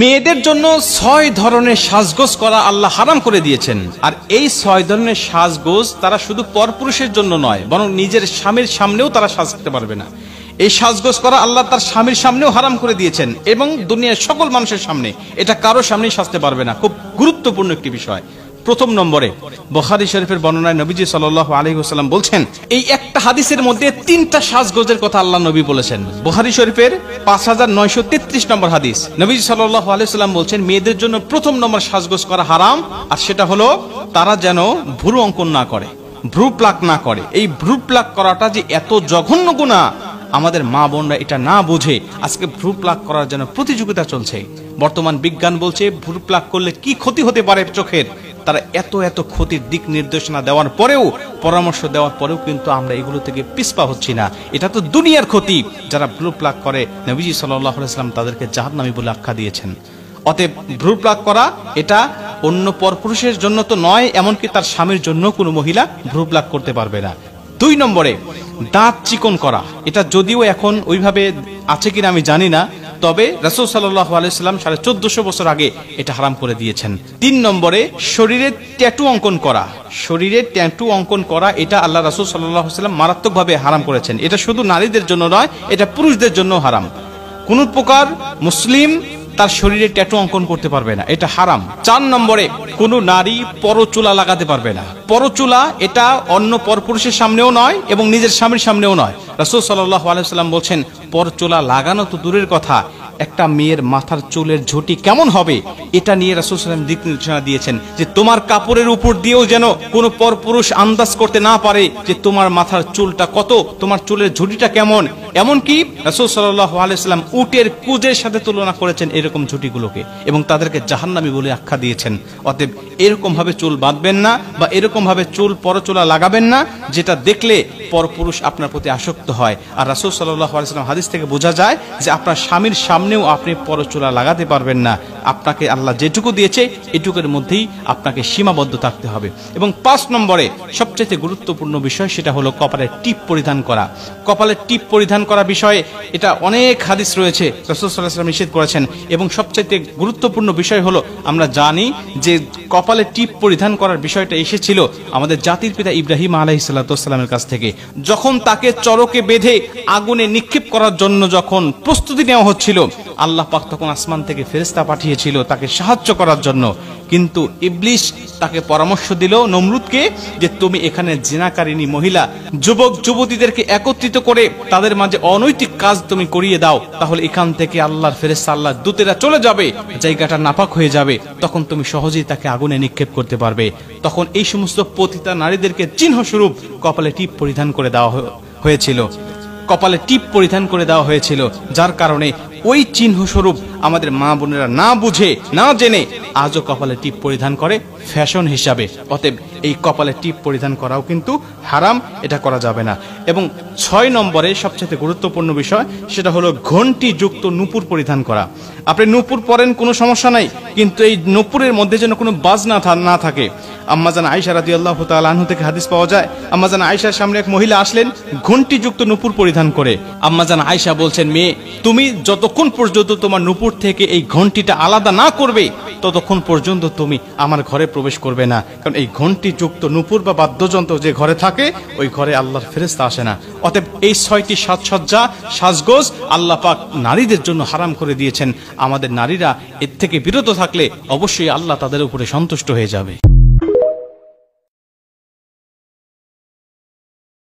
মেয়েদের জন্য ৬ ধরনের সাজগোজ করা আল্লাহ হারাম করে দিয়েছেন। আর এই ৬ ধরনের সাজগোজ তারা শুধু পরপুরুষের জন্য নয়, বরং নিজের স্বামীর সামনেও তারা সাজতে পারবে না। এই সাজগোজ করা আল্লাহ তার স্বামীর সামনেও হারাম করে দিয়েছেন এবং দুনিয়ার সকল মানুষের সামনে, এটা কারো সামনেই সাজতে পারবে না। খুব গুরুত্বপূর্ণ একটি বিষয়। প্রথম নম্বরে বুখারী শরীফের বর্ণনায় নবীজি সাল্লাল্লাহু আলাইহি ওয়াসাল্লাম বলছেন, এই একটা হাদিসের মধ্যে 3টা সাজগোজের কথা আল্লাহ নবী বলেছেন। বুখারী শরীফের 5933 নম্বর হাদিস, নবীজি সাল্লাল্লাহু আলাইহি ওয়াসাল্লাম বলছেন, মেয়েদের জন্য প্রথম নম্বর সাজগোজ করা হারাম, আর সেটা হলো তারা যেন ভ্রু অঙ্কন না করে, ভ্রু প্লাক না করে। এই ভ্রু প্লাক করাটা যে এত জঘন্য গুনাহ, আমাদের মা বোনরা এটা না বুঝে আজকে ভ্রু প্লাক করার জন্য প্রতিযোগিতা চলছে। বর্তমান বিজ্ঞান বলছে ভ্রু প্লাক করলে কি ক্ষতি হতে পারে চোখের, তারা এত ক্ষতির দিক নির্দেশনা দেওয়ার পরেও, পরামর্শ দেওয়ার পরেও কিন্তু আমরা এগুলো থেকে পিছপা হচ্ছি না। এটা তো দুনিয়ার ক্ষতি। যারা ভ্রু প্লাক করে নবীজি সাল্লাল্লাহু আলাইহি ওয়াসাল্লাম তাদেরকে জাহান্নামী বলে আখ্যা দিয়েছেন। অতএব ভ্রু প্লাক করা এটা অন্য পরপুরুষের জন্য তো নয়, এমনকি তার স্বামীর জন্য কোনো মহিলা ভ্রু প্লাক করতে পারবে না। 2 নম্বরে দাঁত চিকন করা, এটা যদিও এখন ওইভাবে আছে কিনা আমি জানি না, তবে রাসূল সাল্লাল্লাহু আলাইহি ওয়াসাল্লাম 1450 বছর আগে এটা হারাম করে দিয়েছেন। 3 নম্বরে শরীরে ট্যাটু অঙ্কন করা, শরীরে ট্যাটু অঙ্কন করা এটা আল্লাহ রাসূল সাল্লাল্লাহু আলাইহি ওয়াসাল্লাম মারাত্মকভাবে হারাম করেছেন। এটা শুধু নারীদের জন্য নয়, এটা পুরুষদের জন্য হারাম। কোন প্রকার মুসলিম তার শরীরে ট্যাটু অঙ্কন করতে পারবে না, এটা হারাম। 4 নম্বরে কোন নারী পরচুলা লাগাতে পারবে না। পরচুলা এটা অন্য পরপুরুষের সামনেও নয় এবং নিজের স্বামীর সামনেও নয়। রাসূল সাল্লাল্লাহু আলাইহি ওয়াসাল্লাম বলছেন, পরচুলা লাগানো তো দূরের কথা, একটা মেয়ের মাথার চুলের ঝুঁটি কেমন হবে এটা নিয়ে রাসূল সাল্লাল্লাহু আলাইহি ওয়াসাল্লাম দিক নির্দেশনা দিয়েছেন, যে তোমার কাপড়ের উপর দিয়েও যেন কোনো পরপুরুষ আন্দাজ করতে না পারে যে তোমার মাথার চুলটা কত, তোমার চুলের ঝুঁটিটা কেমন। এমনকি রাসূল সাল্লাল্লাহু আলাইহি ওয়াসাল্লাম উটের কুজের সাথে তুলনা করেছেন এরকম ঝুঁটিগুলোকে এবং তাদেরকে জাহান্নামী বলে আখ্যা দিয়েছেন। অতএব এরকম ভাবে চুল বাঁধবেন না বা এরকম ভাবে চুল পরচুলা লাগাবেন না যেটা দেখলে পরপুরুষ আপনার প্রতি আসক্ত হয়। আর রাসূল সাল্লাল্লাহু আলাইহি ওয়াসাল্লাম হাদিস থেকে বোঝা যায় যে আপনার স্বামীর সামনেও আপনি পরচুলা লাগাতে পারবেন না। আপনাকে আল্লাহ যেটুকু দিয়েছে এটুকুর মধ্যেই আপনাকে সীমাবদ্ধ থাকতে হবে। এবং 5 নম্বরে সবচেয়ে গুরুত্বপূর্ণ বিষয়, সেটা হলো কপালে টিপ পরিধান করা। কপালে টিপ পরিধান করা বিষয়ে এটা অনেক হাদিস রয়েছে, রাসূল সাল্লাল্লাহু আলাইহি ওয়াসাল্লাম নিষেধ করেছেন। এবং সবচেয়ে গুরুত্বপূর্ণ বিষয় হলো, আমরা জানি যে কপালে টিপ পরিধান করার বিষয়টা এসেছিল আমাদের জাতির পিতা ইব্রাহিম আলাইহিস সালামের কাছ থেকে। যখন তাকে চরকে বেঁধে আগুনে নিক্ষেপ করার জন্য যখন প্রস্তুতি নেওয়া হচ্ছিল, আল্লাহ পাক তখন আসমান থেকে ফেরেশতা পাঠিয়েছিল তাকে সাহায্য করার জন্য। কিন্তু ইবলিস তাকে পরামর্শ দিল, নমরুদকে, যে তুমি এখানে জিনাকারিনী মহিলা যুবক যুবতীদেরকে একত্রিত করে তাদের মাঝে অনৈতিক কাজ তুমি করিয়ে দাও, তাহলে এখান থেকে আল্লাহর ফেরেশতা, আল্লাহর দূতেরা চলে যাবে, জায়গাটা নাপাক হয়ে যাবে, তখন তুমি সহজেই তাকে আগুনে নিক্ষেপ করতে পারবে। তখন এই সমস্ত পতিতা নারীদেরকে চিহ্ন স্বরূপ কপালে টিপ পরিধান করে দেওয়া হয়েছিল, কপালে টিপ পরিধান করে দেওয়া হয়েছিল, যার কারণে ওই চিহ্ন স্বরূপ আমাদের মা বোনেরা না বুঝে না জেনে আজও কপালে টিপ পরিধান করে ফ্যাশন হিসাবে। অতএব এই কপালে টিপ পরিধান করাও কিন্তু হারাম, এটা করা যাবে না। এবং 6 নম্বরে সবচেয়ে গুরুত্বপূর্ণ বিষয়, সেটা হলো ঘণ্টি যুক্ত নূপুর পরিধান করা। আপনি নূপুর পরেন কোনো সমস্যা নাই, কিন্তু এই নূপুরের মধ্যে যেন কোনো বাজ না থাকে। আম্মাজান আয়েশা রাদিয়াল্লাহু তাআলা আনহা থেকে হাদিস পাওয়া যায়, আম্মাজান আয়েশার সামনে এক মহিলা আসলেন ঘণ্টি যুক্ত নূপুর পরিধান করে। আম্মাজান আয়েশা বলছেন, মেয়ে, তুমি যতক্ষণ পর্যন্ত তোমার নূপুর থেকে এই ঘণ্টিটা আলাদা না করবে ততক্ষণ পর্যন্ত তুমি আমার ঘরে প্রবেশ করবে না, কারণ এই ঘণ্টি যুক্ত নূপুর বা বাদ্যযন্ত্র যে ঘরে থাকে ওই ঘরে আল্লাহর ফেরেশতা আসে না। অতএব এই 6টি সাজসজ্জা সাজগোজ আল্লাহ পাক নারীদের জন্য হারাম করে দিয়েছেন। আমাদের নারীরা এর থেকে বিরত থাকলে অবশ্যই আল্লাহ তাদের উপরে সন্তুষ্ট হয়ে যাবে।